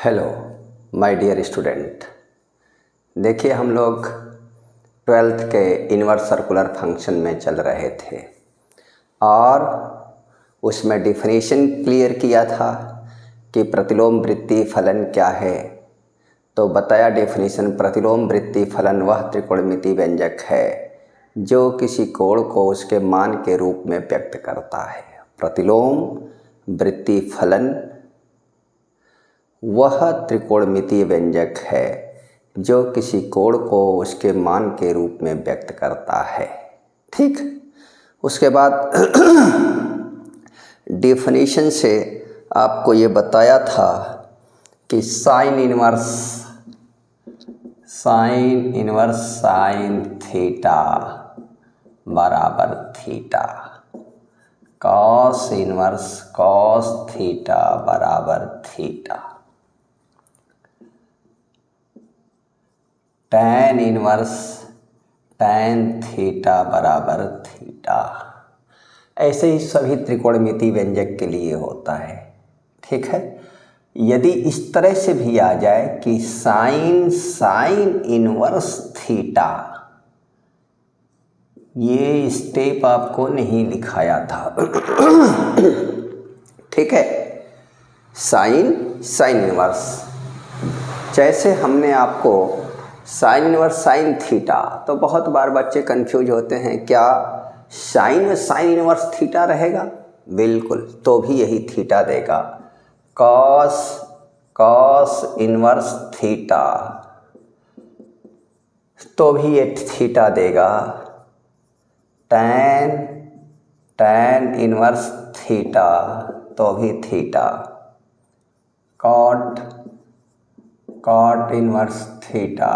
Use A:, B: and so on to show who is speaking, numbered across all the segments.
A: Hello my dear student. देखिए, हम लोग 12th के इनवर्स सर्कुलर फंक्शन में चल रहे थे और उसमें डिफिनीशन क्लियर किया था कि प्रतिलोम वृत्तीय फलन क्या है। तो बताया डेफिनेशन, प्रतिलोम वृत्तीय फलन वह त्रिकोणमितीय व्यंजक है जो किसी कोण को उसके मान के रूप में व्यक्त करता है। प्रतिलोम वृत्तीय फलन वह त्रिकोणमितीय व्यंजक है जो किसी कोण को उसके मान के रूप में व्यक्त करता है। ठीक, उसके बाद डेफिनेशन से आपको ये बताया था कि साइन इनवर्स साइन थीटा बराबर theta, cos inverse cos theta बराबर theta, tan inverse tan theta बराबर थीटा। ऐसे ही सभी त्रिकोणमितीय व्यंजक के लिए होता है। ठीक है, यदि इस तरह से भी आ जाए कि साइन इनवर्स थीटा, ये स्टेप आपको नहीं लिखाया था। ठीक है, साइन इनवर्स, जैसे हमने आपको साइन इनवर्स साइन थीटा, तो बहुत बार बच्चे कंफ्यूज होते हैं, क्या साइन में साइन इनवर्स थीटा रहेगा? बिल्कुल, तो भी यही थीटा देगा। कॉस इनवर्स थीटा, तो भी ये थीटा देगा। टैन इनवर्स थीटा, तो भी theta. Cot inverse theta,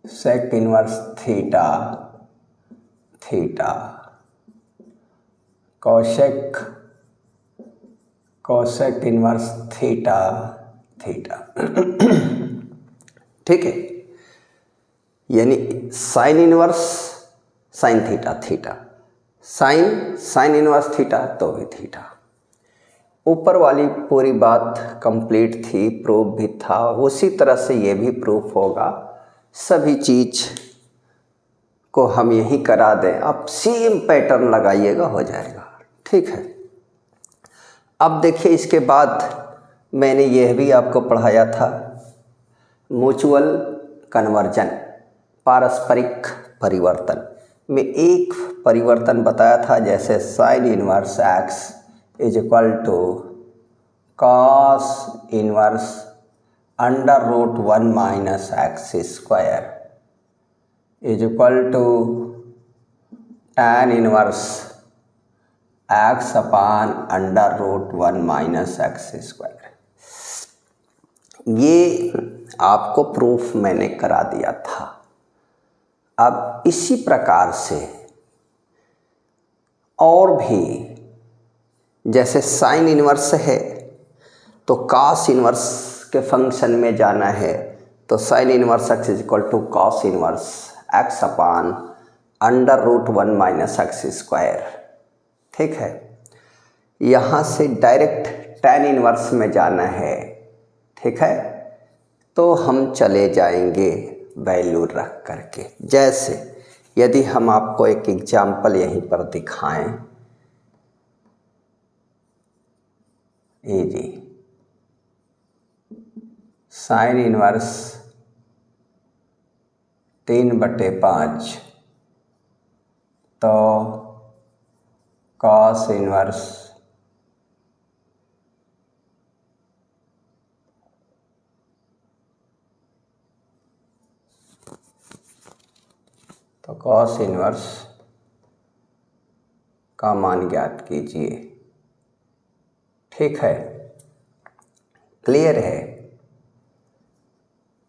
A: sec inverse theta, cosec inverse theta. ठीक है, यानी sine inverse sine theta, sine inverse theta, तो भी थीटा। ऊपर वाली पूरी बात कंप्लीट थी, प्रूफ भी था, उसी तरह से ये भी प्रूफ होगा। सभी चीज को हम यही करा दें, आप सेम पैटर्न लगाइएगा, हो जाएगा। ठीक है, अब देखिए, इसके बाद मैंने यह भी आपको पढ़ाया था म्यूचुअल कन्वर्जन, पारस्परिक परिवर्तन में एक परिवर्तन बताया था, जैसे sine inverse x is equal to cos inverse under root 1 minus x square is equal to tan inverse x upon under root 1 minus x square. ये आपको प्रूफ मैंने करा दिया था। अब इसी प्रकार से और भी, जैसे साइन इनवर्स है तो कॉस इनवर्स के फंक्शन में जाना है, तो sine inverse x is equal to cos inverse x upon under root 1 minus x square. ठीक है, यहाँ से डायरेक्ट टैन इनवर्स में जाना है। ठीक है, तो हम चले जाएंगे वैल्यू रख करके। जैसे यदि हम आपको एक एग्जाम्पल यहीं पर दिखाएं, ये जी साइन इनवर्स 3/5, तो कॉस इनवर्स का मान ज्ञात कीजिए। ठीक है, क्लियर है।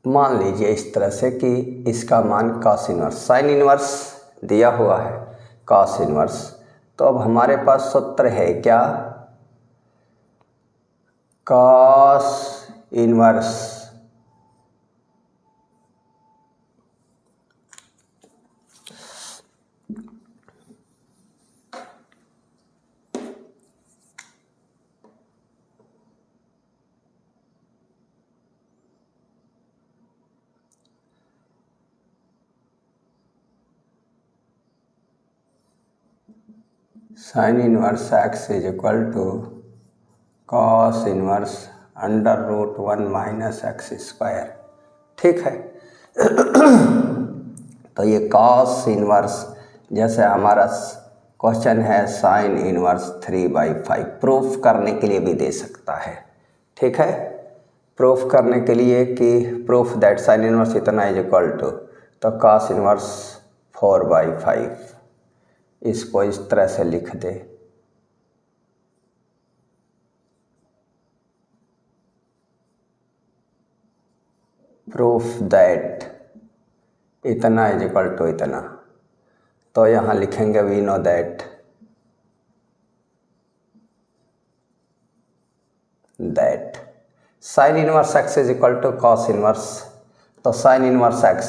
A: मान लीजिए इस तरह से कि इसका मान कॉस इनवर्स, साइन इनवर्स दिया हुआ है, कॉस इनवर्स, तो अब हमारे पास सूत्र है क्या? Cos inverse sine inverse x is equal to cos inverse √1 minus x square. ठीक है। तो ये कॉस इनवर्स, जैसे हमारा क्वेश्चन है साइन इनवर्स 3/5, प्रूफ करने के लिए भी दे सकता है। ठीक है, प्रूफ करने के लिए कि प्रूफ दैट साइन इनवर्स इतना इज इक्वल टू, तो कॉस इनवर्स 4/5 इसको इस तरह से लिख दे। प्रूफ दैट इतना इज इक्वल टू इतना, तो यहाँ लिखेंगे we know that sine inverse x is equal to cos inverse, तो साइन इनवर्स एक्स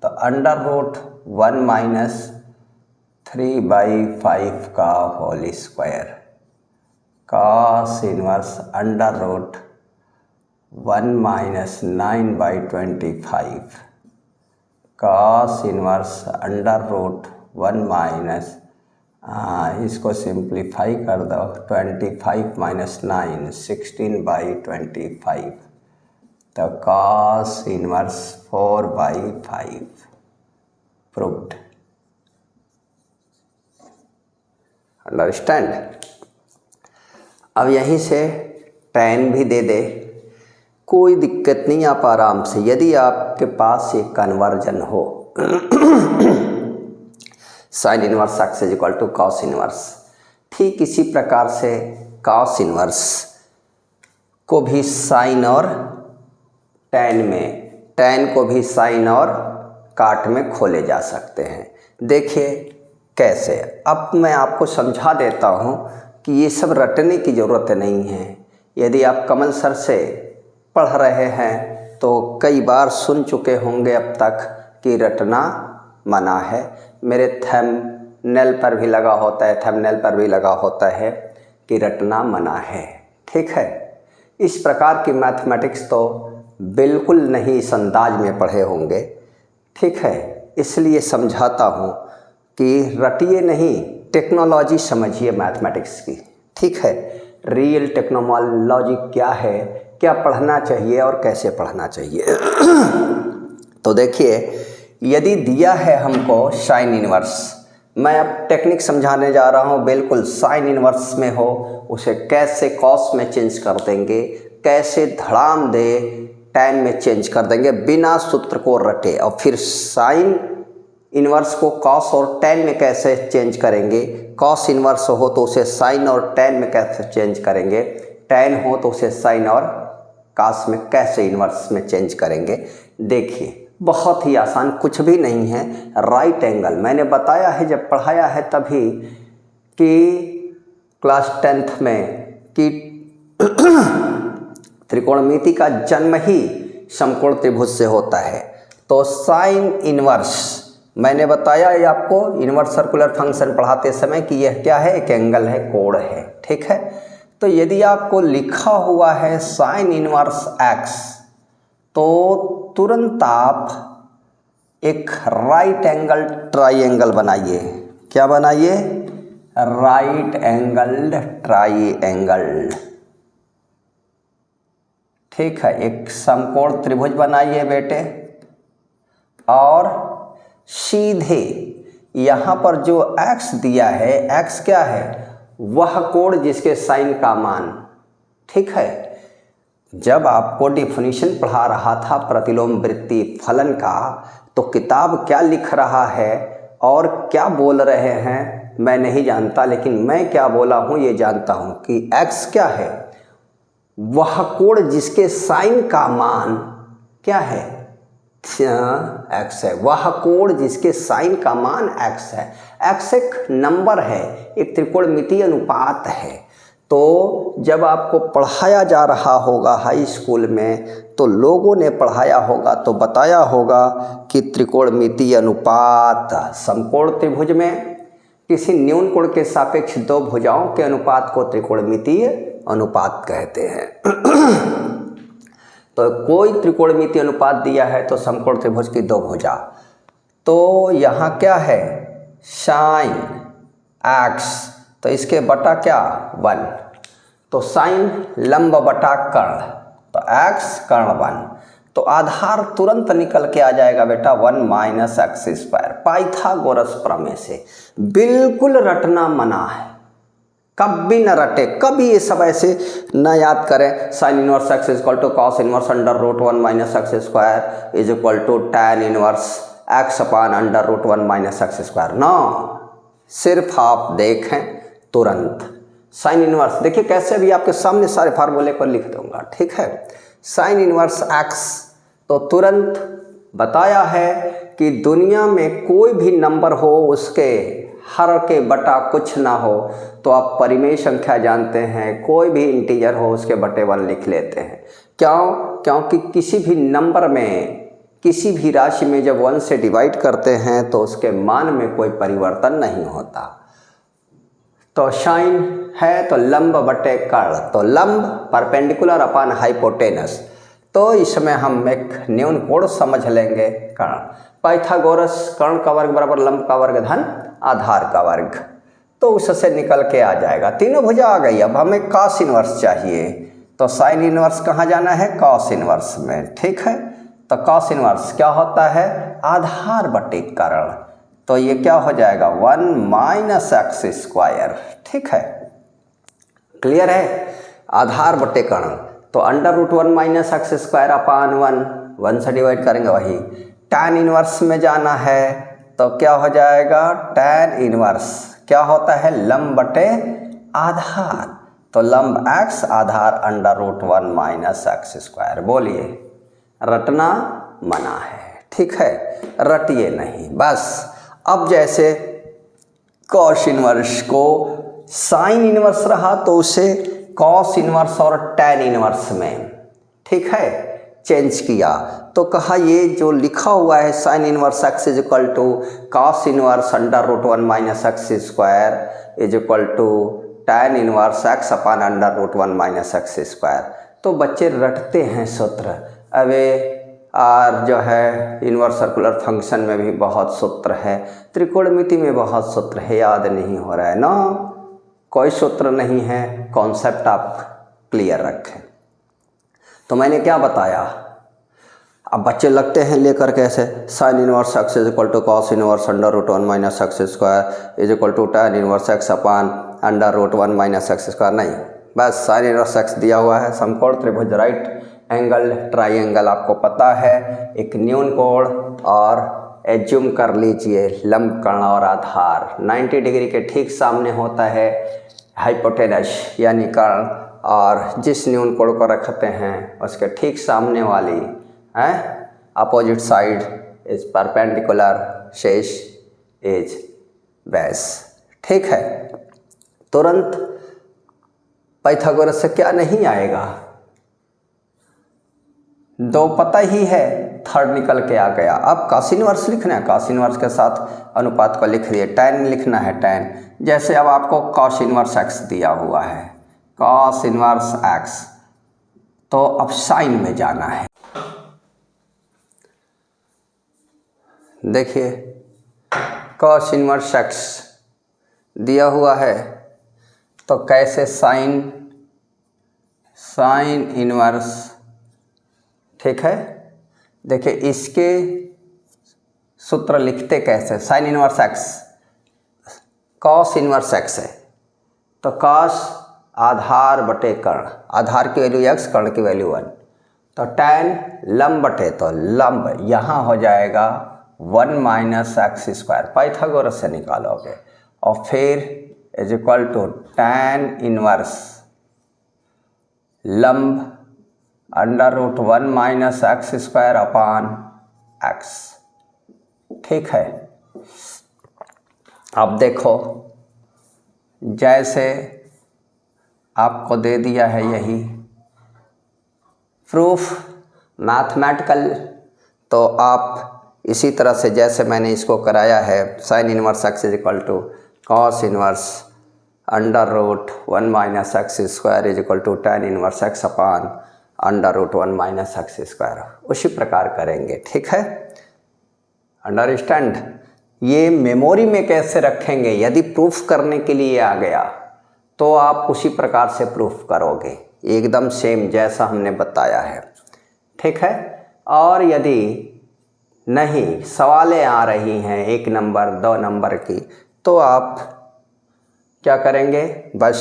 A: तो √1 माइनस 3/5 का whole square, cos inverse √1 minus 9/25, cos inverse √1 minus इसको सिंप्लीफाई कर दो 25 माइनस 9 16/25, तो कॉस इनवर्स 4/5 प्रूव्ड। अंडरस्टैंड। अब यहीं से tan भी दे दे, कोई दिक्कत नहीं, आप आराम से, यदि आपके पास ये कन्वर्जन हो sine inverse x is equal to cos inverse, ठीक इसी प्रकार से कॉस इनवर्स को भी साइन और tan में, tan को भी साइन और काट में खोले जा सकते हैं। देखिए कैसे, अब मैं आपको समझा देता हूँ कि ये सब रटने की ज़रूरत नहीं है। यदि आप कमल सर से पढ़ रहे हैं तो कई बार सुन चुके होंगे अब तक कि रटना मना है। मेरे थंबनेल पर भी लगा होता है कि रटना मना है। ठीक है, इस प्रकार की मैथमेटिक्स तो बिल्कुल नहीं इस अंदाज में पढ़े होंगे। ठीक है, इसलिए समझाता हूँ कि रटिए नहीं, टेक्नोलॉजी समझिए मैथमेटिक्स की। ठीक है, रियल टेक्नोलॉजी क्या है, क्या पढ़ना चाहिए और कैसे पढ़ना चाहिए। तो देखिए, यदि दिया है हमको साइन इनवर्स, मैं अब टेक्निक समझाने जा रहा हूँ। बिल्कुल साइन इनवर्स में हो उसे कैसे कॉस में चेंज कर देंगे, कैसे धड़ाम दे tan में चेंज कर देंगे बिना सूत्र को रटे, और फिर साइन इनवर्स को कॉस और tan में कैसे चेंज करेंगे, कॉस इनवर्स हो तो उसे साइन और tan में कैसे चेंज करेंगे, tan हो तो उसे साइन और कॉस में कैसे इनवर्स में चेंज करेंगे। देखिए बहुत ही आसान, कुछ भी नहीं है। राइट एंगल मैंने बताया है जब पढ़ाया है तभी कि क्लास 10th में कि त्रिकोणमिति का जन्म ही समकोण त्रिभुज से होता है। तो साइन इनवर्स मैंने बताया है आपको इनवर्स सर्कुलर फंक्शन पढ़ाते समय कि यह क्या है, एक एंगल है, कोण है। ठीक है, तो यदि आपको लिखा हुआ है साइन इनवर्स एक्स तो तुरंत आप एक राइट एंगल ट्राइंगल बनाइए। क्या बनाइए? Right angled triangle. ठीक है, एक समकोण त्रिभुज बनाइए बेटे, और सीधे यहाँ पर जो x दिया है, x क्या है? वह कोण जिसके साइन का मान। ठीक है, जब आपको डिफिनीशन पढ़ा रहा था प्रतिलोम वृत्ति फलन का, तो किताब क्या लिख रहा है और क्या बोल रहे हैं मैं नहीं जानता, लेकिन मैं क्या बोला हूँ ये जानता हूँ कि x क्या है? वह कोण जिसके साइन का मान क्या है? x है। वह कोण जिसके साइन का मान x है। x एक नंबर है, एक त्रिकोणमितीय अनुपात है। तो जब आपको पढ़ाया जा रहा होगा हाई स्कूल में, तो लोगों ने पढ़ाया होगा तो बताया होगा कि त्रिकोणमितीय अनुपात, समकोण त्रिभुज में किसी न्यून कोण के सापेक्ष दो भुजाओं के अनुपात को त्रिकोणमितीय अनुपात कहते हैं। तो कोई त्रिकोणमितीय अनुपात दिया है तो समकोण त्रिभुज की दो भुजा, तो यहाँ क्या है? साइन x तो इसके बटा क्या 1, तो साइन लंब बटा कर्ण, तो x कर्ण 1, तो आधार तुरंत निकल के आ जाएगा बेटा 1 माइनस एक्स स्क्वायर। पाइथागोरस प्रमेय से बिल्कुल रटना मना है, कभी न रटे, कभी ये सब ऐसे न याद करें। Sine inverse x is equal to cos inverse under root 1 minus x square is equal to tan inverse x upon under root 1 minus x square. No, सिर्फ आप देखें तुरंत साइन इनवर्स, देखिए कैसे भी आपके सामने सारे फार्मूले को लिख दूंगा, ठीक है। साइन इनवर्स एक्स, तो तुरंत बताया है कि दुनिया में कोई भी नंबर हो उसके हर के बटा कुछ ना हो तो आप परिमेय संख्या जानते हैं, कोई भी इंटीजर हो उसके बटे 1 लिख लेते हैं। क्यों? क्योंकि किसी भी नंबर में, किसी भी राशि में जब 1 से डिवाइड करते हैं तो उसके मान में कोई परिवर्तन नहीं होता। तो साइन है तो लंब बटे कर्ण, तो लंब परपेंडिकुलर अपान हाइपोटेनस, तो इसमें हम एक न्यून कोण समझ लेंगे कर्ण। पाइथागोरस कर्ण का वर्ग बराबर लंब का वर्ग धन आधार का वर्ग, तो उससे निकल के आ जाएगा। तीनों भुजा आ गई। अब हमें कॉस इनवर्स चाहिए, तो साइन इनवर्स कहाँ जाना है? कॉस इनवर्स में, ठीक है। तो कॉस इनवर्स क्या होता है? आधार बटे कर्ण, तो ये क्या हो जाएगा 1 माइनस एक्स स्क्वायर, ठीक है। क्लियर है? आधार बटे कर्ण, तो under root 1 minus x square upon 1 से डिवाइड करेंगे, वही टैन इनवर्स में जाना है, तो क्या हो जाएगा टैन इनवर्स क्या होता है? लंब बटे आधार, तो लंब x आधार under root 1 minus x square. बोलिए, रटना मना है, ठीक है, रटिए नहीं बस। अब जैसे कॉस इनवर्स को साइन इनवर्स रहा तो उसे कॉस इनवर्स और टैन इनवर्स में, ठीक है, चेंज किया, तो कहा ये जो लिखा हुआ है sine inverse x is equal to cos inverse under root 1 minus x square is equal to tan inverse x upon under root 1 minus x square. तो बच्चे रटते हैं सूत्र, अबे और जो है इनवर्स सर्कुलर फंक्शन में भी बहुत सूत्र है, त्रिकोणमिति में बहुत सूत्र है, याद नहीं हो रहा है ना, कोई सूत्र नहीं है, कॉन्सेप्ट आप क्लियर रखें। तो मैंने क्या बताया, अब बच्चे लगते हैं लेकर कैसे sine inverse x is equal to cos inverse under root 1 minus x square is equal to tan inverse x upon under root 1 minus x square. नहीं, बस साइन इनवर्स एक्स दिया हुआ है, समकोण त्रिभुज राइट एंगल ट्राइंगल आपको पता है, एक न्यून कोण, और एज्यूम कर लीजिए लंब कर्ण और आधार 90 डिग्री के ठीक सामने होता है हाइपोटेनस यानी कर्ण, और जिस न्यून कोण को रखते हैं उसके ठीक सामने वाली है अपोजिट साइड इज परपेंडिकुलर, शेष इज बेस, ठीक है। तुरंत पाइथागोरस से क्या नहीं आएगा, 2 पता ही है, थर्ड निकल के आ गया। अब कॉस इनवर्स लिखना है, कॉस इनवर्स के साथ अनुपात को लिख दिए, टैन लिखना है टैन, जैसे अब आपको कॉस इनवर्स एक्स दिया हुआ है, कॉस इनवर्स एक्स, तो अब साइन में जाना है। देखिए कॉस इनवर्स एक्स दिया हुआ है, तो कैसे साइन इनवर्स, ठीक है। देखिए इसके सूत्र लिखते कैसे, sine inverse x cos inverse x है, तो कॉस आधार बटे कर्ण, आधार की वैल्यू x, कर्ण की वैल्यू 1, तो टैन लंब बटे, तो लंब यहाँ हो जाएगा 1 माइनस एक्स स्क्वायर, पाइथागोरस से निकालोगे, और फिर is equal to tan inverse लंब under root 1 minus x square upon x, ठीक है। अब देखो जैसे आपको दे दिया है यही प्रूफ मैथमेटिकल, तो आप इसी तरह से जैसे मैंने इसको कराया है sine inverse x is equal to cos inverse under root 1 minus x square is equal to tan inverse x upon under root 1 minus x square, उसी प्रकार करेंगे, ठीक है, अंडरस्टैंड। ये मेमोरी में कैसे रखेंगे, यदि प्रूफ करने के लिए आ गया तो आप उसी प्रकार से प्रूफ करोगे, एकदम सेम जैसा हमने बताया है, ठीक है। और यदि नहीं सवालें आ रही हैं 1 नंबर 2 नंबर की, तो आप क्या करेंगे, बस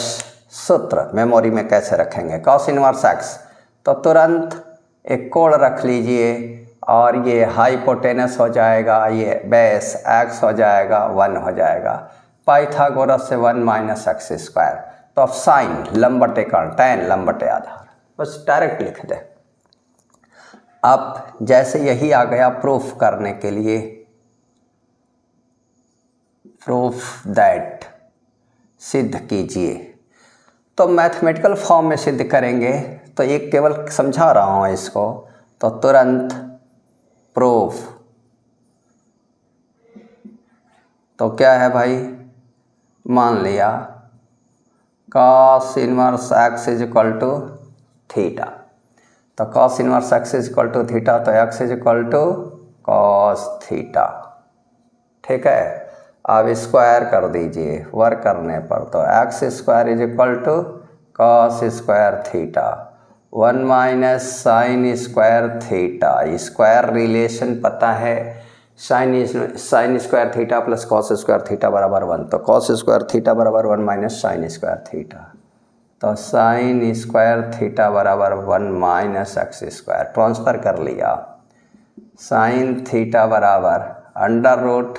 A: सूत्र मेमोरी में कैसे रखेंगे, कॉस इनवर्स एक्स, तो तुरंत एक कोण रख लीजिए और ये हाइपोटेनस हो जाएगा, ये बेस एक्स हो जाएगा 1 हो जाएगा, पाइथागोरस से 1 माइनस एक्स स्क्वायर, तो अब साइन लंब बटे कर्ण, टैन लंब बटे आधार, बस डायरेक्ट लिख दें। अब जैसे यही आ गया प्रूफ करने के लिए, प्रूफ दैट, सिद्ध कीजिए, तो मैथमेटिकल फॉर्म में सिद्ध करेंगे, तो एक केवल समझा रहा हूँ इसको, तो तुरंत प्रूफ, तो क्या है भाई, मान लिया cos inverse x is equal to theta, तो cos inverse x is equal to theta, तो x is equal to cos theta, ठीक है। अब स्क्वायर कर दीजिए वर्क करने पर, तो x square is equal to cos square theta 1 minus sine square theta, square relation पता है, sine square theta plus cos square theta बराबर 1, तो कॉस स्क्वायर थीटा बराबर 1 माइनस साइन स्क्वायर थीटा, तो साइन स्क्वायर थीटा बराबर 1 minus x square, transfer कर लिया, sine theta बराबर under root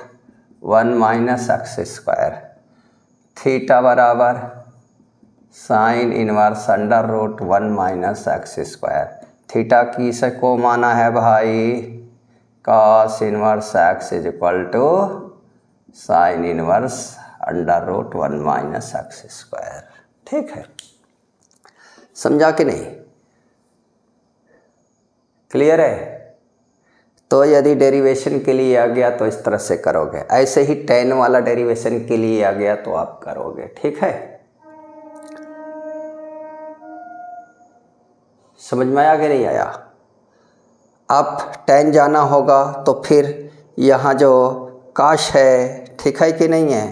A: 1 minus x square, theta बराबर sine inverse under root 1 minus x square, theta की से को माना है भाई cos inverse x is equal to sine inverse under root 1 minus x square, ठीक है। समझा कि नहीं, क्लियर है। तो यदि डेरिवेशन के लिए आ गया तो इस तरह से करोगे, ऐसे ही टेन वाला डेरिवेशन के लिए आ गया तो आप करोगे, ठीक है। समझ में आया कि नहीं आया। अब टेन जाना होगा तो फिर यहाँ जो काश है, ठीक है कि नहीं है,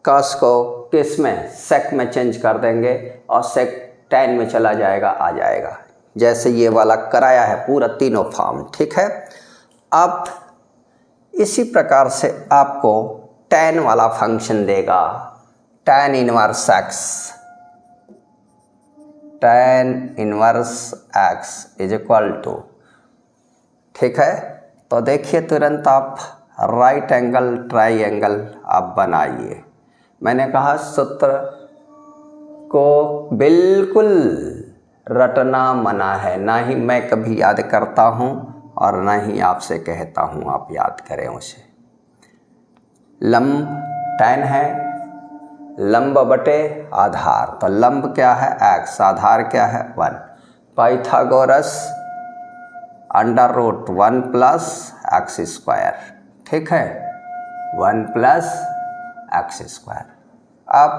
A: काश को किस में, सेक में चेंज कर देंगे और सेक टेन में चला जाएगा, आ जाएगा, जैसे ये वाला कराया है पूरा तीनों फॉर्म, ठीक है। अब इसी प्रकार से आपको tan वाला फंक्शन देगा, tan inverse x, tan inverse x is equal to, ठीक है। तो देखिए तुरंत आप राइट एंगल ट्राइंगल आप बनाइए। मैंने कहा सूत्र को बिल्कुल रटना मना है, ना ही मैं कभी याद करता हूँ और ना ही आपसे कहता हूँ आप याद करें उसे। लंब tan है, लंब बटे आधार, तो लंब क्या है x, आधार क्या है 1, Pythagoras under root 1 plus x square, ठीक है, 1 प्लस एक्स स्क्वायर। अब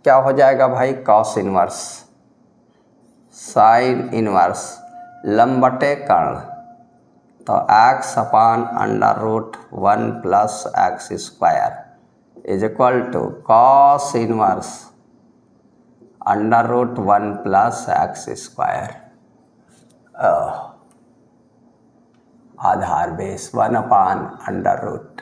A: क्या हो जाएगा भाई, कॉस इनवर्स साइन इनवर्स लंब बटे कर्ण, तो x upon under root 1 plus x square is equal to cos inverse under root 1 plus x square, आधार base 1 upon under root,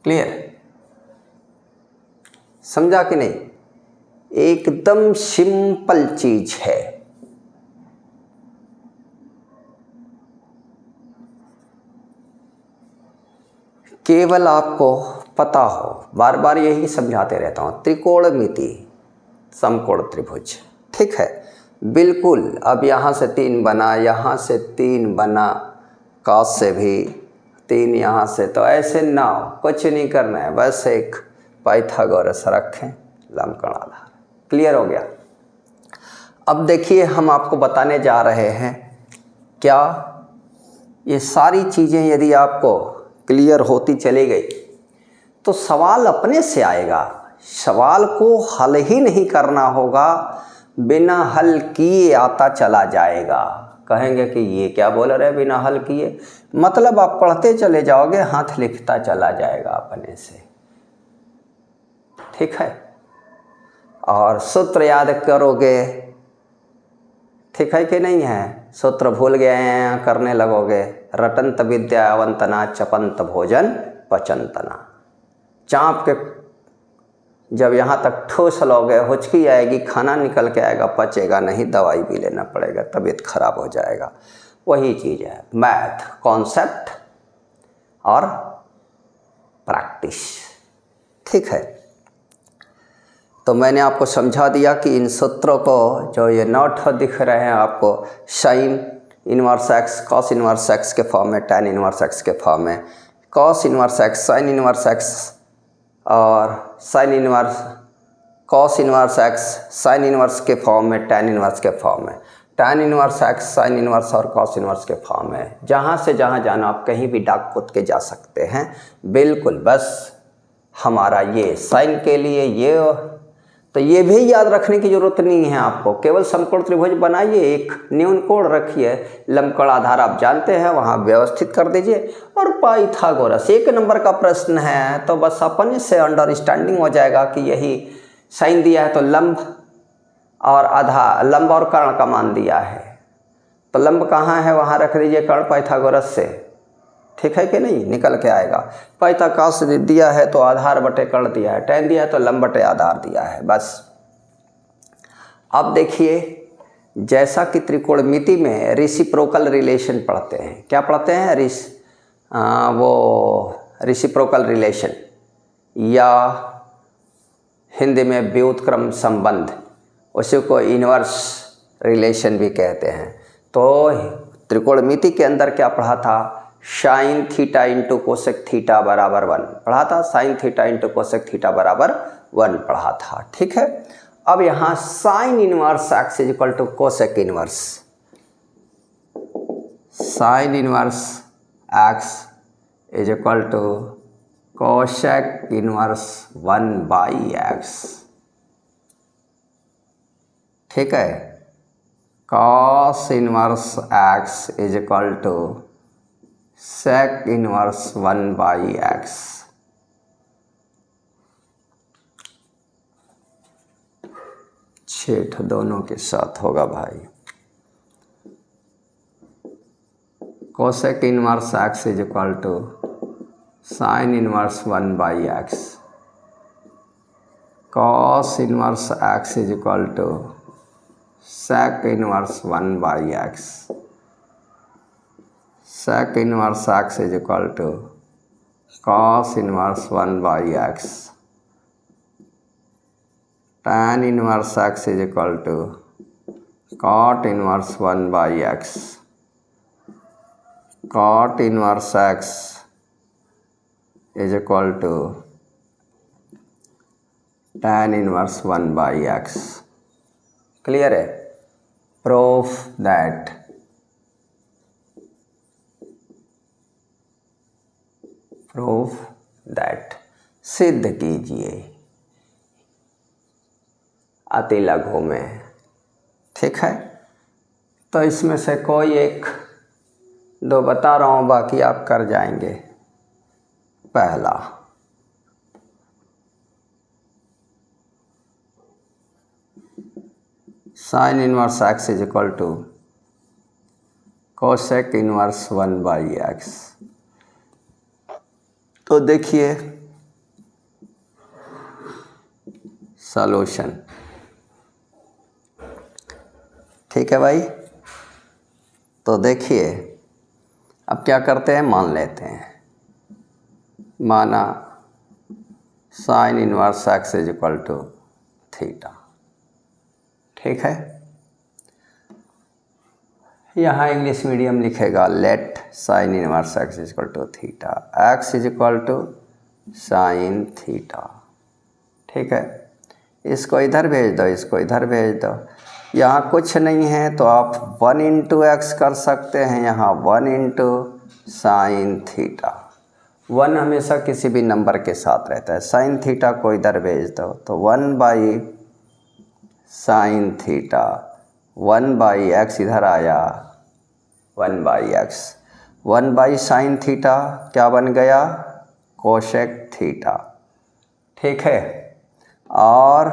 A: clear, समझा कि नहीं। एकदम सिंपल चीज है। केवल आपको पता हो, बार बार यही समझाते रहता हूँ, त्रिकोणमिति समकोण त्रिभुज, ठीक है, बिल्कुल। अब यहाँ से 3 बना, यहाँ से 3 बना, कॉस से भी 3 यहाँ से, तो ऐसे ना हो, कुछ नहीं करना है, बस एक पाइथागोरस रखें, लंबकोण आधार, क्लियर हो गया। अब देखिए हम आपको बताने जा रहे हैं क्या, ये सारी चीज़ें यदि आपको क्लियर होती चली गई तो सवाल अपने से आएगा। सवाल को हल ही नहीं करना होगा, बिना हल किए आता चला जाएगा। कहेंगे कि ये क्या बोल रहे हैं बिना हल किए, मतलब आप पढ़ते चले जाओगे, हाथ लिखता चला जाएगा अपने से, ठीक है। और सूत्र याद करोगे, ठीक है कि नहीं है, सूत्र भूल गए हैं करने लगोगे। रटंत विद्या अवंतना चपंत भोजन पचंतना। चाँप के जब यहाँ तक ठोस लोगे, हुचकी आएगी, खाना निकल के आएगा, पचेगा नहीं, दवाई भी लेना पड़ेगा, तबीयत खराब हो जाएगा। वही चीज़ है मैथ, कॉन्सेप्ट और प्रैक्टिस, ठीक है। तो मैंने आपको समझा दिया कि इन सूत्रों को, जो ये 9 दिख रहे हैं आपको, sine inverse x cos inverse x के फॉर्म में, tan इनवर्स एक्स के फॉर्म में, cos inverse x sine inverse x और sine inverse cos inverse x sine inverse के फॉर्म में, tan इनवर्स के फॉर्म में, tan inverse x sine inverse और कॉस इनवर्स के फॉर्म में। जहाँ से जहाँ जाना आप कहीं भी डाक पोत के जा सकते हैं, बिल्कुल। बस हमारा ये साइन के लिए ये, तो ये भी याद रखने की ज़रूरत नहीं है आपको। केवल समकोण त्रिभुज बनाइए, एक न्यून कोण रखिए, लंबकोण आधार आप जानते हैं, वहाँ व्यवस्थित कर दीजिए। और पाइथागोरस 1 नंबर का प्रश्न है, तो बस अपने से अंडरस्टैंडिंग हो जाएगा कि यही साइन दिया है तो लंब और आधार, लंब और कर्ण का मान दिया है, तो लंब कहाँ है वहाँ रख दीजिए कर्ण पाइथागोरस से, ठीक है कि नहीं, निकल के आएगा। पाइथागोरस दिया है तो आधार बटे कर्ण दिया है, tan दिया है तो लंब बटे आधार दिया है, बस। अब देखिए, जैसा कि त्रिकोणमिति में रेसिप्रोकल रिलेशन पढ़ते हैं, क्या पढ़ते हैं, वो रेसिप्रोकल रिलेशन, या हिंदी में व्युत्क्रम संबंध, उसी को इन्वर्स रिलेशन भी कहते हैं। तो त्रिकोणमिति के अंदर क्या पढ़ा था, sine theta into cosec theta बराबर 1 पढ़ा था, sine theta into cosec theta बराबर 1 पढ़ा था, ठीक है। अब यहाँ sine inverse x is equal to cosec inverse, sine inverse x is equal to cosec inverse 1/x, ठीक है। Cos inverse x is equal to sec inverse 1/x, छेठ दोनों के साथ होगा भाई। Cosec inverse x is equal to sine inverse 1/x, cos inverse x is equal to sec inverse 1/x, sec inverse x is equal to cos inverse 1/x, tan inverse x is equal to cot inverse 1/x, cot inverse x is equal to tan inverse 1/x। Clear है? Proof that सिद्ध कीजिए अति लघु में, ठीक है। तो इसमें से कोई 1-2 बता रहा हूँ, बाकी आप कर जाएंगे। पहला, sine inverse x is equal to cosec inverse 1/x। तो देखिए सॉल्यूशन, ठीक है भाई। तो देखिए अब क्या करते हैं, मान लेते हैं, माना sine inverse x is equal to theta, ठीक है। यहाँ इंग्लिश मीडियम लिखेगा, let sine inverse x is equal to theta, x is equal to sine theta, ठीक है। इसको इधर भेज दो, इसको इधर भेज दो। यहाँ कुछ नहीं है तो आप 1 इंटू एक्स कर सकते हैं, यहाँ 1 इंटू साइन थीटा। 1 हमेशा किसी भी नंबर के साथ रहता है, साइन थीटा को इधर भेज दो तो 1/sin साइन थीटा, 1/x इधर आया 1/x, 1/sin थीटा क्या बन गया, कोसेक थीटा। ठीक है, और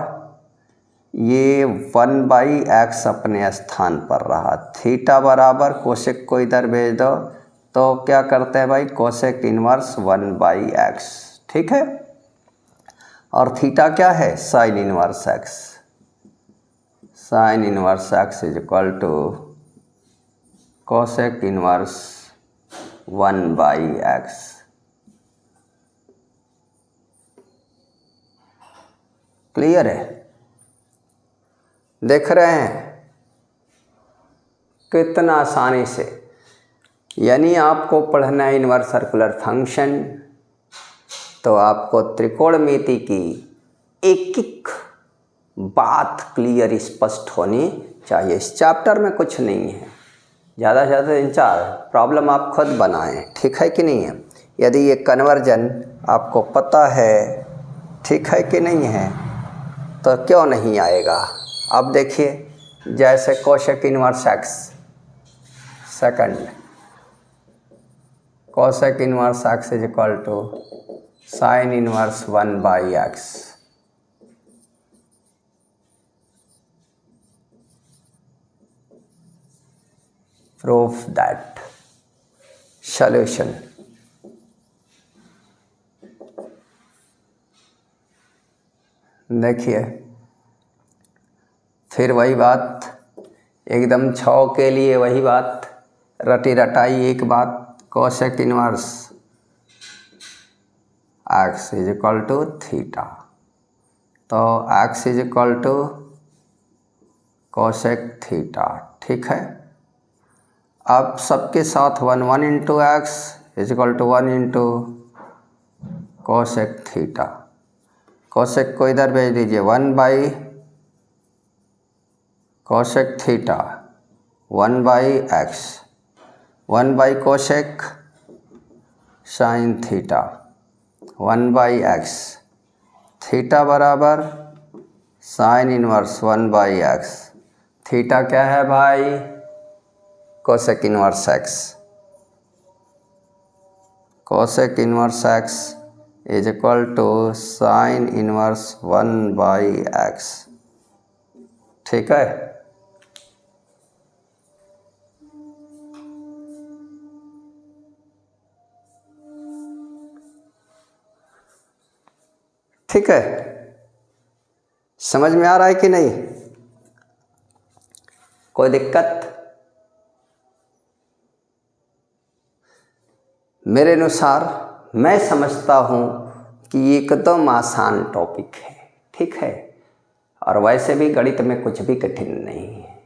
A: ये 1/x अपने स्थान पर रहा, थीटा बराबर कोसेक को इधर भेज दो तो क्या करते हैं भाई, कोसेक इनवर्स 1/x। ठीक है, और थीटा क्या है, sine inverse x, sine inverse x is equal to cosec inverse 1/x। Clear है, देख रहे हैं कितना आसानी से। यानी आपको पढ़ना है इनवर्स सर्कुलर फंक्शन, तो आपको त्रिकोणमिति की एक एक बात क्लियर स्पष्ट होनी चाहिए। इस चैप्टर में कुछ नहीं है, ज़्यादा से ज़्यादा 3-4 प्रॉब्लम आप खुद बनाएं, ठीक है कि नहीं है। यदि ये कन्वर्जन आपको पता है, ठीक है कि नहीं है, तो क्यों नहीं आएगा। अब देखिए, जैसे cosec inverse x, second cosec inverse x is equal to sine inverse 1/x। Proof that, solution. देखिए फिर वही बात, एकदम 6 के लिए वही बात, रटी रटाई एक बात, cosec inverse x is equal to theta, तो x is equal to cosec theta. ठीक है, अब सबके साथ 1 into x is equal to 1 into cosec theta. Cosec को इधर भेज दीजिए, 1 कोसेक थीटा 1/x, 1/कोसेक साइन थीटा 1/x, थीटा बराबर साइन इनवर्स 1/x। थीटा क्या है भाई, cosec inverse x, cosec inverse x is equal to sine inverse 1/x। ठीक है, ठीक है, समझ में आ रहा है कि नहीं, कोई दिक्कत। मेरे अनुसार मैं समझता हूँ कि ये एकदम आसान टॉपिक है। ठीक है, और वैसे भी गणित में कुछ भी कठिन नहीं है।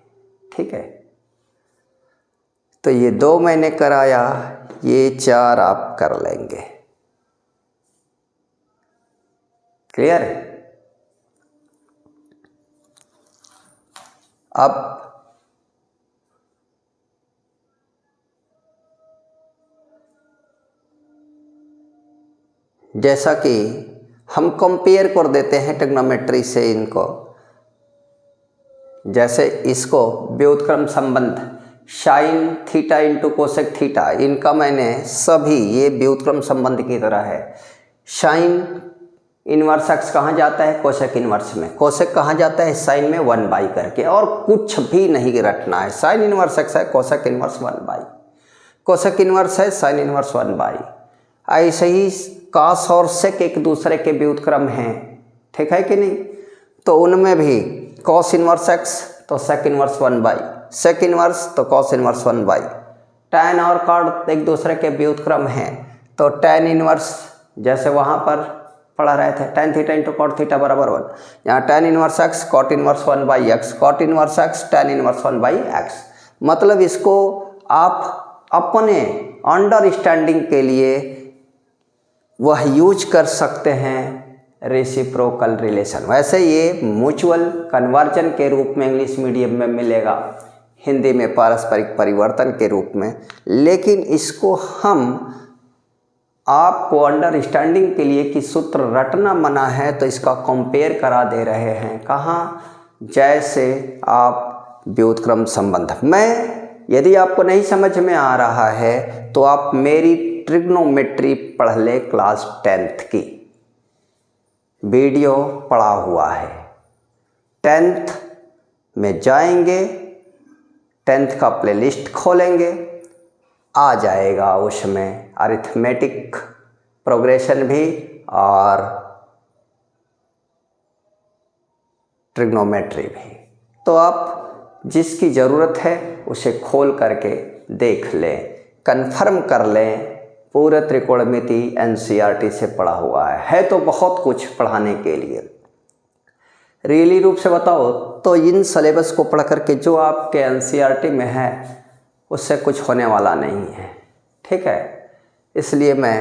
A: ठीक है, तो ये 2 मैंने कराया, ये 4 आप कर लेंगे। क्लियर है। अब जैसा कि हम कंपेयर कर देते हैं ट्रिग्नोमेट्री से इनको, जैसे इसको व्युत्क्रम संबंध sign theta into cosec theta, इनका मैंने सभी, ये व्युत्क्रम संबंध की तरह है। साइन इनवर्स x कहाँ जाता है, कोसेक इनवर्स में, कोसेक कहाँ जाता है, साइन में 1/, करके, और कुछ भी नहीं रटना है। साइन इनवर्स x है, कोसेक इनवर्स 1/, कोसेक इनवर्स है, साइन इनवर्स 1/। ऐसे ही कॉस और सेक एक दूसरे के व्युत्क्रम हैं, ठीक है कि नहीं। तो उनमें भी कॉस इनवर्स x तो सेक इनवर्स 1/, सेक इनवर्स तो कॉस इनवर्स 1/। टैन और कॉट एक दूसरे के व्युत्क्रम हैं, तो टैन इनवर्स, जैसे वहाँ पर पढ़ा रहे थे, tan theta into cot theta बराबर 1, यहाँ tan inverse x cot inverse 1/x, cot inverse x tan inverse 1/x। मतलब इसको आप अपने अंडरस्टैंडिंग के लिए वह यूज कर सकते हैं रेसिप्रोकल रिलेशन। वैसे ये म्यूचुअल कन्वर्जन के रूप में इंग्लिश मीडियम में मिलेगा, हिंदी में पारस्परिक परिवर्तन के रूप में, लेकिन इसको हम आपको अंडरस्टैंडिंग के लिए कि सूत्र रटना मना है, तो इसका कंपेयर करा दे रहे हैं। कहाँ, जैसे आप व्युत्क्रम संबंध। मैं यदि आपको नहीं समझ में आ रहा है तो आप मेरी ट्रिग्नोमेट्री पढ़ ले क्लास 10th की, वीडियो पड़ा हुआ है। 10th में जाएंगे, 10th का प्लेलिस्ट खोलेंगे, आ जाएगा उसमें अरिथमेटिक प्रोग्रेशन भी और ट्रिग्नोमेट्री भी। तो आप जिसकी ज़रूरत है उसे खोल करके देख लें, कंफर्म कर लें। पूरे त्रिकोणमिति एनसीईआरटी से पढ़ा हुआ है तो बहुत कुछ पढ़ाने के लिए। रियली रूप से बताओ तो इन सिलेबस को पढ़ करके जो आपके एनसीईआरटी में है उससे कुछ होने वाला नहीं है, ठीक है। इसलिए मैं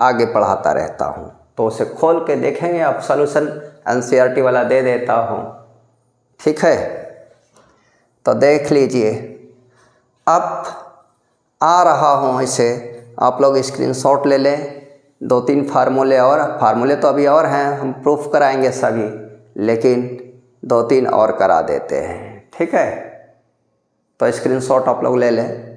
A: आगे पढ़ाता रहता हूँ, तो उसे खोल के देखेंगे। आप सॉल्यूशन एनसीईआरटी वाला दे देता हूँ, ठीक है। तो देख लीजिए, अब आ रहा हूँ, इसे आप लोग स्क्रीनशॉट ले लें। 2-3 फार्मूले तो अभी और हैं, हम प्रूफ कराएंगे सभी, लेकिन 2-3 और करा देते हैं, ठीक है। तो स्क्रीनशॉट आप लोग ले लें।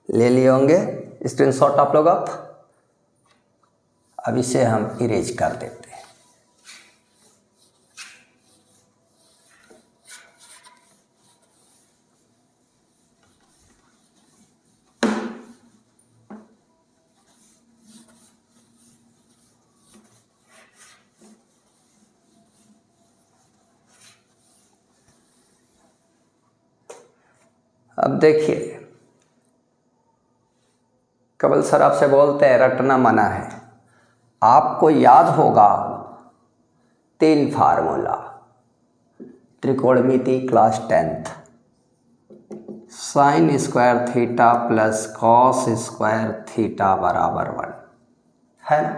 A: ले लिए होंगे स्क्रीनशॉट आप लोग। अब इसे हम इरेज कर देते हैं। अब देखिए, कमल सर आपसे बोलते हैं रटना मना है। आपको याद होगा 3 फार्मूला त्रिकोणमिति class 10th, sine square theta plus cos square theta बराबर 1 है ना।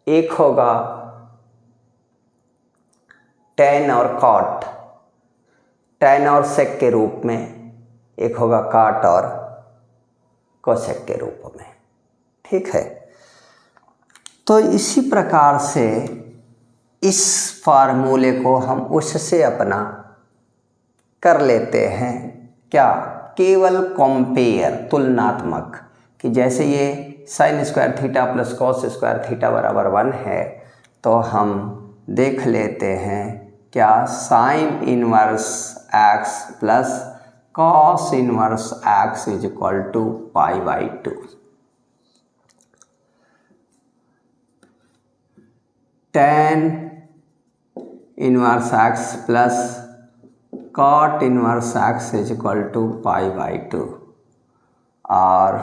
A: एक होगा टेन और कॉट, टेन और सेक के रूप में, एक होगा काट और कोसेक के रूप में, ठीक है। तो इसी प्रकार से इस फार्मूले को हम उससे अपना कर लेते हैं, क्या, केवल कंपेयर, तुलनात्मक, कि जैसे ये sine square theta plus cos square theta बराबर 1 है, तो हम देख लेते हैं क्या, sine inverse x plus cos inverse x is equal to π/2। tan inverse x plus cot inverse x is equal to π/2 और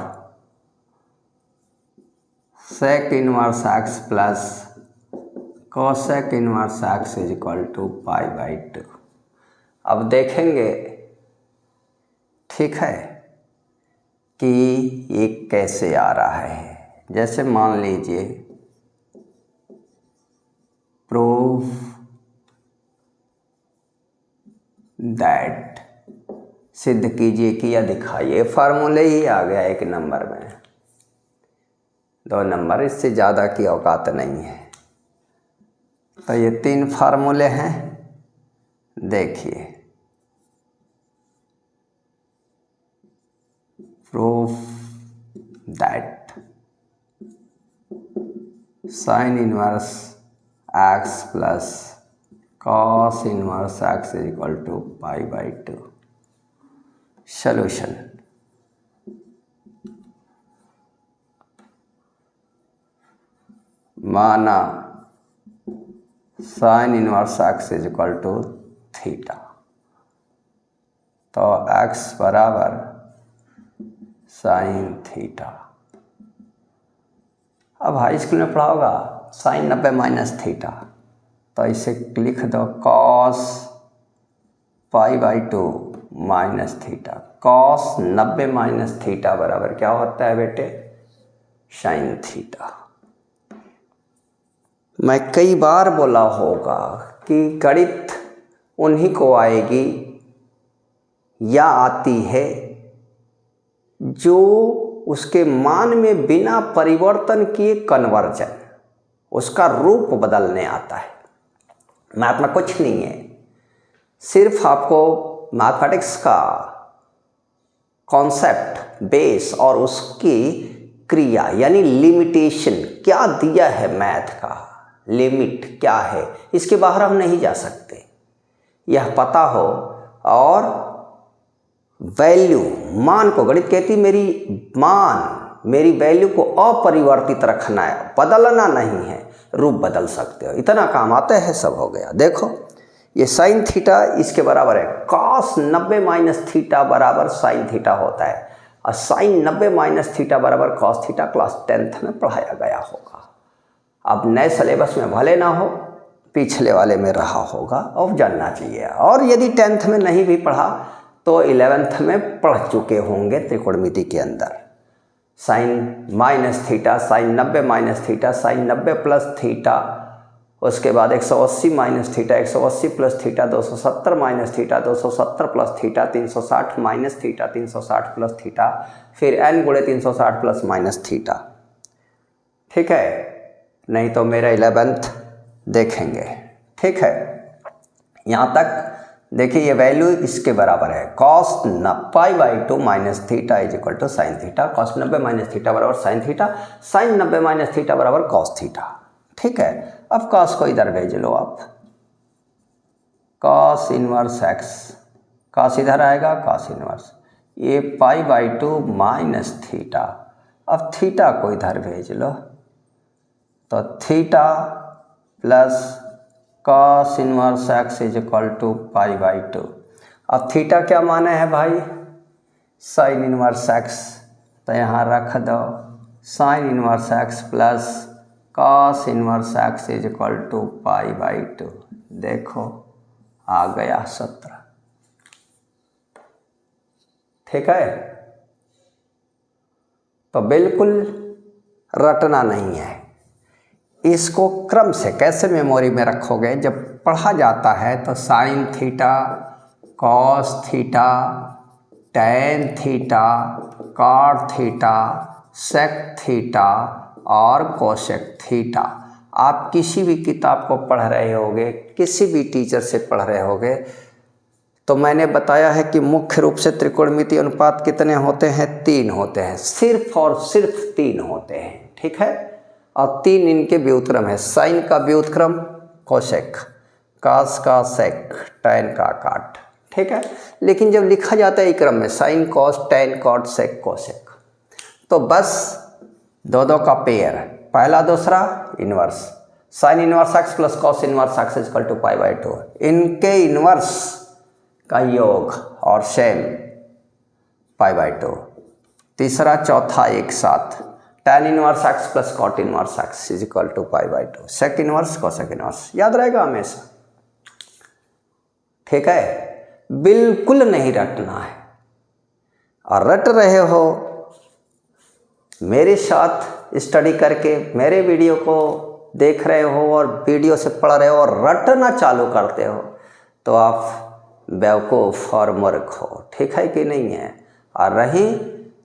A: sec inverse x plus cosec inverse x is equal to π/2। अब देखेंगे, ठीक है, कि ये कैसे आ रहा है। जैसे मान लीजिए, प्रूफ दैट, सिद्ध कीजिए कि या दिखाइए। फार्मूले ही आ गया 1 नंबर में, 2 नंबर, इससे ज़्यादा की औकात नहीं है। तो ये 3 फार्मूले हैं, देखिए। Proof that sine inverse x plus cos inverse x is equal to π/2। Solution, माना sine inverse x is equal to theta, तो एक्स बराबर साइन थीटा। अब हाई स्कूल में पढ़ा होगा साइन 90 माइनस थीटा, तो इसे लिख दो cos π/2 minus theta. Cos 90 minus theta बराबर क्या होता है बेटे, साइन थीटा। मैं कई बार बोला होगा कि गणित उन्हीं को आएगी या आती है जो उसके मान में बिना परिवर्तन किए कन्वर्जन, उसका रूप बदलने आता है। मैथ में कुछ नहीं है, सिर्फ आपको मैथमेटिक्स का कॉन्सेप्ट बेस और उसकी क्रिया यानी लिमिटेशन क्या दिया है, मैथ का लिमिट क्या है, इसके बाहर हम नहीं जा सकते, यह पता हो। और वैल्यू मान को गणित कहती मेरी वैल्यू को अपरिवर्तित रखना है, बदलना नहीं है, रूप बदल सकते हो, इतना काम आता है, सब हो गया। देखो ये साइन थीटा इसके बराबर है कॉस 90 माइनस थीटा बराबर साइन थीटा होता है, और साइन 90 माइनस थीटा बराबर कॉस थीटा क्लास 10th में पढ़ाया गया होगा। अब नए सिलेबस में भले ना हो, पिछले वाले में रहा होगा और जानना चाहिए, और यदि 10th में नहीं भी पढ़ा तो 11th में पढ़ चुके होंगे त्रिकोणमिति के अंदर। Sine minus theta, sine 90 minus theta, sine 90 plus theta, उसके बाद 180 minus theta, 180 plus theta, 270 minus theta, 270 plus theta, 360 minus theta, 360 plus theta, फिर n गुणे 360 प्लस माइनस थीटा। ठीक है, नहीं तो मेरा 11th देखेंगे। ठीक है, यहाँ तक देखिए ये वैल्यू इसके बराबर है cos π/2 minus theta is equal to sine theta, cos 90 minus theta बराबर sine theta, sine 90 minus theta बराबर कॉस थीटा। ठीक है, अब कॉस को इधर भेज लो आप, कॉस इनवर्स एक्स, कॉस इधर आएगा कॉस इनवर्स, ये π/2 माइनस थीटा, अब थीटा को इधर भेज लो तो theta plus cos inverse x is equal to π/2। अब थीटा क्या माने है भाई, साइन इनवर्स एक्स, तो यहाँ रख दो sine inverse x plus cos inverse x is equal to π/2। देखो आ गया 17। ठीक है, तो बिल्कुल रटना नहीं है, इसको क्रम से कैसे मेमोरी में रखोगे, जब पढ़ा जाता है तो sine theta, cos theta, tan theta, cot theta, sec theta और कोसेक थीटा। आप किसी भी किताब को पढ़ रहे होगे, किसी भी टीचर से पढ़ रहे होगे, तो मैंने बताया है कि मुख्य रूप से त्रिकोणमितीय अनुपात कितने होते हैं, 3 होते हैं, सिर्फ और सिर्फ 3 होते हैं। ठीक है, और 3 इनके व्युत्क्रम है, साइन का व्युत्क्रम कोसेक, कॉस का सेक, टैन का काट। ठीक है, लेकिन जब लिखा जाता है क्रम में sine cos tan cot sec cosec, तो बस दो का पेयर, पहला दूसरा inverse, sine inverse x plus cos inverse x equal to π/2, इनके इनवर्स का योग और सेम π/2, तीसरा चौथा एक साथ tan inverse x plus cot inverse x is equal to π/2, sec inverse cosec inverse, याद रहेगा हमेशा। ठीक है, बिल्कुल नहीं रटना है, और रट रहे हो मेरे साथ स्टडी करके, मेरे वीडियो को देख रहे हो और वीडियो से पढ़ रहे हो और रटना चालू करते हो, तो आप बेवकूफ़ और मूर्ख हो। ठीक है कि नहीं है, और रही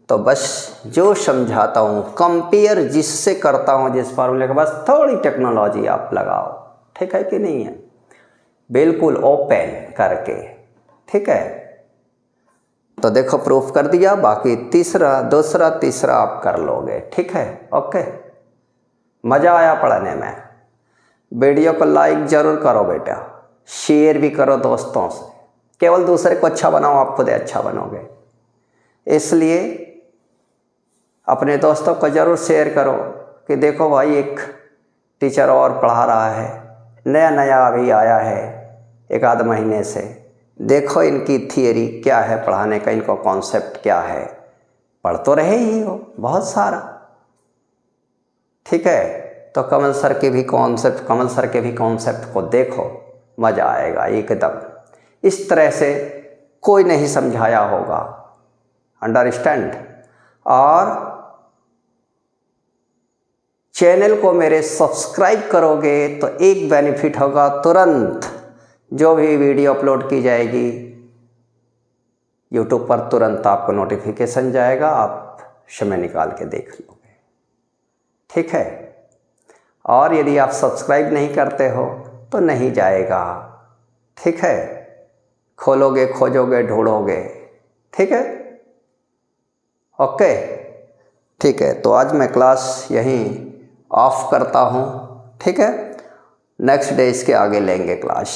A: तो बस जो समझाता हूँ कंपेयर जिससे करता हूँ, जिस फार्मूले के, बस थोड़ी टेक्नोलॉजी आप लगाओ। ठीक है कि नहीं है, बिल्कुल ओपन करके। ठीक है, तो देखो प्रूफ कर दिया, बाकी तीसरा दूसरा तीसरा आप कर लोगे। ठीक है, ओके, मज़ा आया पढ़ने में। वीडियो को लाइक ज़रूर करो बेटा, शेयर भी करो दोस्तों से, केवल दूसरे को अच्छा बनाओ, आप खुद अच्छा बनोगे, इसलिए अपने दोस्तों को ज़रूर शेयर करो कि देखो भाई एक टीचर और पढ़ा रहा है, नया नया अभी आया है 1 आध महीने से, देखो इनकी थियरी क्या है पढ़ाने का, इनको कॉन्सेप्ट क्या है, पढ़ तो रहे ही हो बहुत सारा। ठीक है, तो कमल सर के भी कॉन्सेप्ट को देखो, मज़ा आएगा एकदम। इस तरह से कोई नहीं समझाया होगा, अंडरस्टैंड। और चैनल को मेरे सब्सक्राइब करोगे तो एक बेनिफिट होगा, तुरंत जो भी वीडियो अपलोड की जाएगी यूट्यूब पर तुरंत आपको नोटिफिकेशन जाएगा, आप समय निकाल के देख लोगे। ठीक है। और यदि आप सब्सक्राइब नहीं करते हो तो नहीं जाएगा। ठीक है। खोलोगे, खोजोगे, ढूंढोगे। ठीक है। ओके। ठीक है, तो आज मैं क्लास यहीं ऑफ करता हूँ। ठीक है। नेक्स्ट डे इसके आगे लेंगे क्लास।